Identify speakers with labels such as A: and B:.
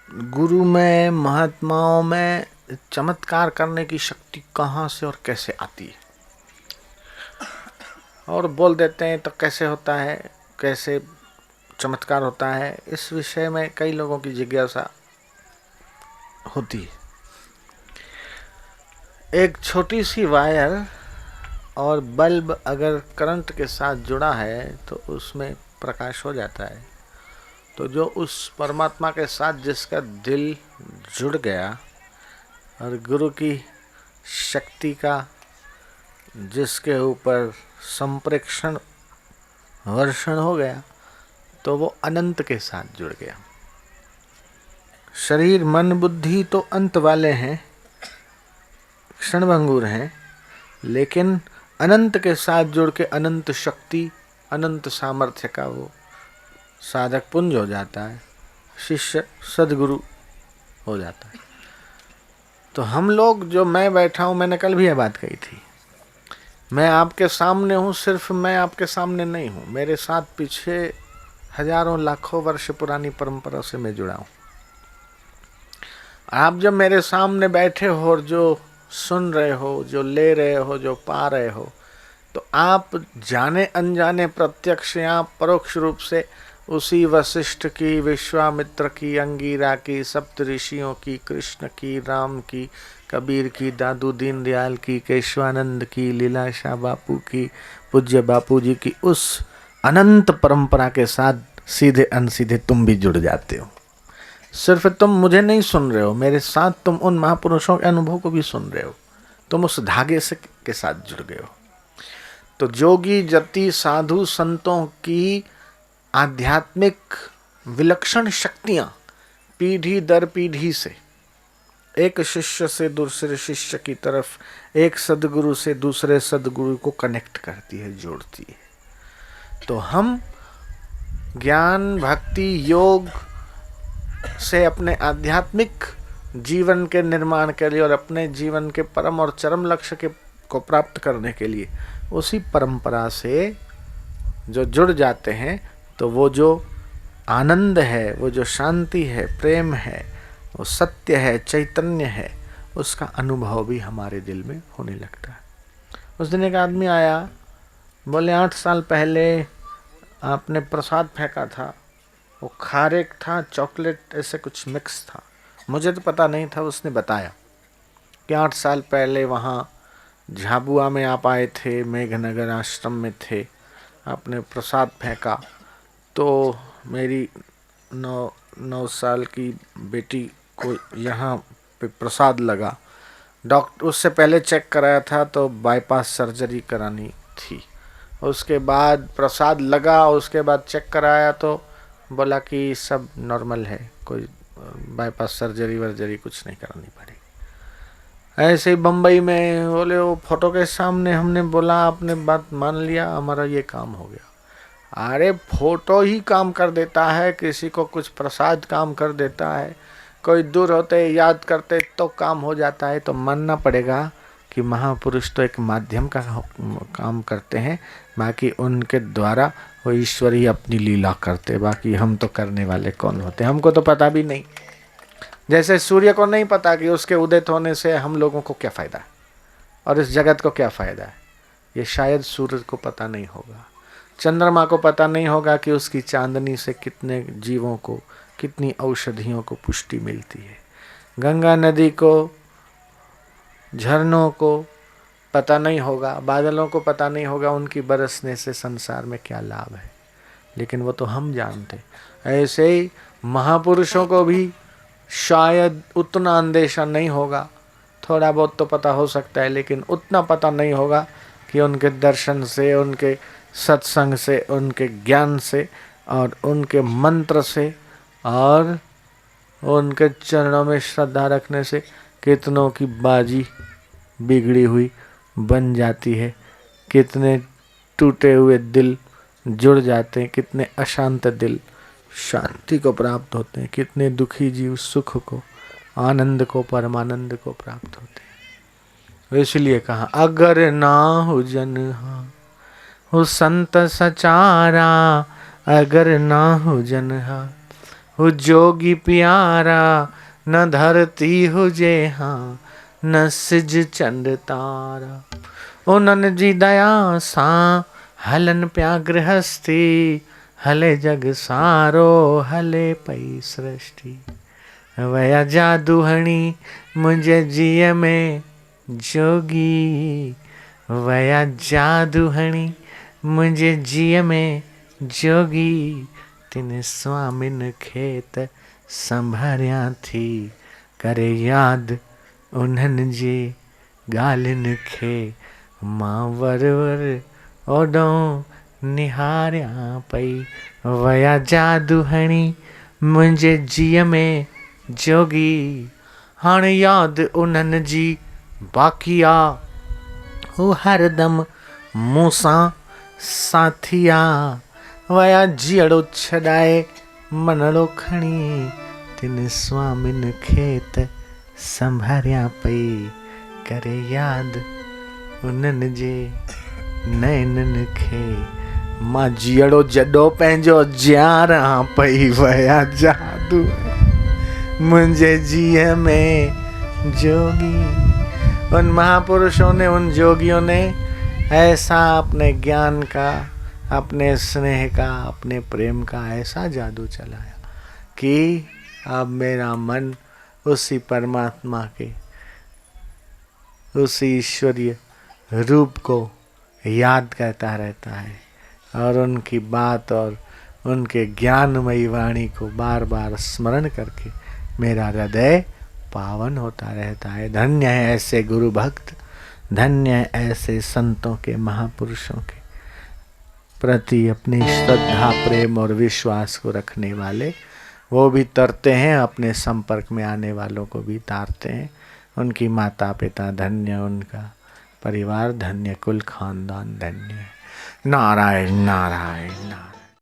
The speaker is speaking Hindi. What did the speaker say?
A: गुरु में, महात्माओं में चमत्कार करने की शक्ति कहाँ से और कैसे आती है, और बोल देते हैं तो कैसे होता है, कैसे चमत्कार होता है, इस विषय में कई लोगों की जिज्ञासा होती है। एक छोटी सी वायर और बल्ब अगर करंट के साथ जुड़ा है तो उसमें प्रकाश हो जाता है। तो जो उस परमात्मा के साथ जिसका दिल जुड़ गया और गुरु की शक्ति का जिसके ऊपर संप्रेक्षण वर्षण हो गया, तो वो अनंत के साथ जुड़ गया। शरीर मन बुद्धि तो अंत वाले हैं, क्षणभंगुर हैं, लेकिन अनंत के साथ जुड़ के अनंत शक्ति, अनंत सामर्थ्य का वो साधक पुंज हो जाता है, शिष्य सदगुरु हो जाता है। तो हम लोग, जो मैं बैठा हूँ, मैंने कल भी यह बात कही थी, मैं आपके सामने हूँ, सिर्फ मैं आपके सामने नहीं हूँ, मेरे साथ पीछे हजारों लाखों वर्ष पुरानी परंपरा से मैं जुड़ा हूँ। आप जब मेरे सामने बैठे हो और जो सुन रहे हो, जो ले रहे हो, जो पा रहे हो, तो आप जाने अनजाने प्रत्यक्ष या परोक्ष रूप से उसी वशिष्ठ की, विश्वामित्र की, अंगीरा की, सप्त ऋषियों की, कृष्ण की, राम की, कबीर की, दादू दीनदयाल की, केशवानंद की, लीलाशाह बापू की, पूज्य बापू जी की, उस अनंत परंपरा के साथ सीधे अनसीधे तुम भी जुड़ जाते हो। सिर्फ तुम मुझे नहीं सुन रहे हो, मेरे साथ तुम उन महापुरुषों के अनुभव को भी सुन रहे हो, तुम उस धागे से के साथ जुड़ गए हो। तो जोगी जति साधु संतों की आध्यात्मिक विलक्षण शक्तियां पीढ़ी दर पीढ़ी से, एक शिष्य से दूसरे शिष्य की तरफ, एक सदगुरु से दूसरे सदगुरु को कनेक्ट करती है, जोड़ती है। तो हम ज्ञान, भक्ति, योग से अपने आध्यात्मिक जीवन के निर्माण के लिए और अपने जीवन के परम और चरम लक्ष्य के को प्राप्त करने के लिए उसी परंपरा से जो जुड़ जाते हैं, तो वो जो आनंद है, वो जो शांति है, प्रेम है, वो सत्य है, चैतन्य है, उसका अनुभव भी हमारे दिल में होने लगता है। उस दिन एक आदमी आया, बोले 8 साल पहले आपने प्रसाद फेंका था, वो खारेक था, चॉकलेट ऐसे कुछ मिक्स था, मुझे तो पता नहीं था। उसने बताया कि 8 साल पहले वहाँ झाबुआ में आप आए थे, मेघनगर आश्रम में थे, आपने प्रसाद फेंका, तो मेरी 9 साल की बेटी को यहाँ पे प्रसाद लगा। डॉक्टर उससे पहले चेक कराया था तो बाईपास सर्जरी करानी थी, उसके बाद प्रसाद लगा, उसके बाद चेक कराया तो बोला कि सब नॉर्मल है, कोई बाईपास सर्जरी वर्जरी कुछ नहीं करानी पड़ेगी। ऐसे ही बम्बई में बोले, वो फोटो के सामने हमने बोला, आपने बात मान लिया, हमारा ये काम हो गया। अरे फोटो ही काम कर देता है, किसी को कुछ प्रसाद काम कर देता है, कोई दूर होते याद करते तो काम हो जाता है। तो मानना पड़ेगा कि महापुरुष तो एक माध्यम का काम करते हैं, बाकी उनके द्वारा वो ईश्वर ही अपनी लीला करते, बाकी हम तो करने वाले कौन होते, हमको तो पता भी नहीं। जैसे सूर्य को नहीं पता कि उसके उदित होने से हम लोगों को क्या फ़ायदा है और इस जगत को क्या फ़ायदा है, ये शायद सूरज को पता नहीं होगा। चंद्रमा को पता नहीं होगा कि उसकी चांदनी से कितने जीवों को, कितनी औषधियों को पुष्टि मिलती है। गंगा नदी को, झरनों को पता नहीं होगा, बादलों को पता नहीं होगा उनकी बरसने से संसार में क्या लाभ है, लेकिन वो तो हम जानते। ऐसे ही महापुरुषों को भी शायद उतना अंदेशा नहीं होगा, थोड़ा बहुत तो पता हो सकता है, लेकिन उतना पता नहीं होगा कि उनके दर्शन से, उनके सत्संग से, उनके ज्ञान से और उनके मंत्र से और उनके चरणों में श्रद्धा रखने से कितनों की बाजी बिगड़ी हुई बन जाती है, कितने टूटे हुए दिल जुड़ जाते हैं, कितने अशांत दिल शांति को प्राप्त होते हैं, कितने दुखी जीव सुख को, आनंद को, परमानंद को प्राप्त होते हैं। इसलिए कहा, अगर ना हो जन हो संत सचारा, अगर ना हो जन हो जोगी प्यारा, न धरती हुजे हाँ न सिज चंड तारा। उन्हनि जी दया सां हलन पिया गृहस्थी, हले जग सारो हले पई सृष्टि। वया जादू हणी मुंहिंजे जीअ में जोगी, वया जादू हणी मुंहिंजे जीअ में जोगी। तिन स्वामिन खे त संभारियां थी, करे याद उन्हनि जी ॻाल्हियुनि खे। मां वर वर ओॾो निहारियां पई, वया जादू हणी मुंहिंजे जीअ में जोगी। हाणे यादि उन्हनि जी बाक़ी आ, हू हरदम मूं सां साथी आ। वया जीअड़ो छॾाए मनड़ो खणी, तिन स्वामिन खे त संभारियां पई, करे याद उन्हनि जे नैननि खे। मां जीअड़ो जॾो पंहिंजो जियारां पई, वया जादू मुझे जीअ में जोगी। उन महापुरुषों ने, उन जोगियों ने ऐसा अपने ज्ञान का, अपने स्नेह का, अपने प्रेम का ऐसा जादू चलाया कि अब मेरा मन उसी परमात्मा के, उसी ईश्वरीय रूप को याद करता रहता है और उनकी बात और उनके ज्ञानमयी वाणी को बार बार स्मरण करके मेरा हृदय पावन होता रहता है। धन्य है ऐसे गुरु भक्त, धन्य है ऐसे संतों के, महापुरुषों के प्रति अपनी श्रद्धा, प्रेम और विश्वास को रखने वाले। वो भी तरते हैं, अपने संपर्क में आने वालों को भी तारते हैं। उनकी माता पिता धन्य, उनका परिवार धन्य, कुल खानदान धन्य है। नारायण नारायण नारायण।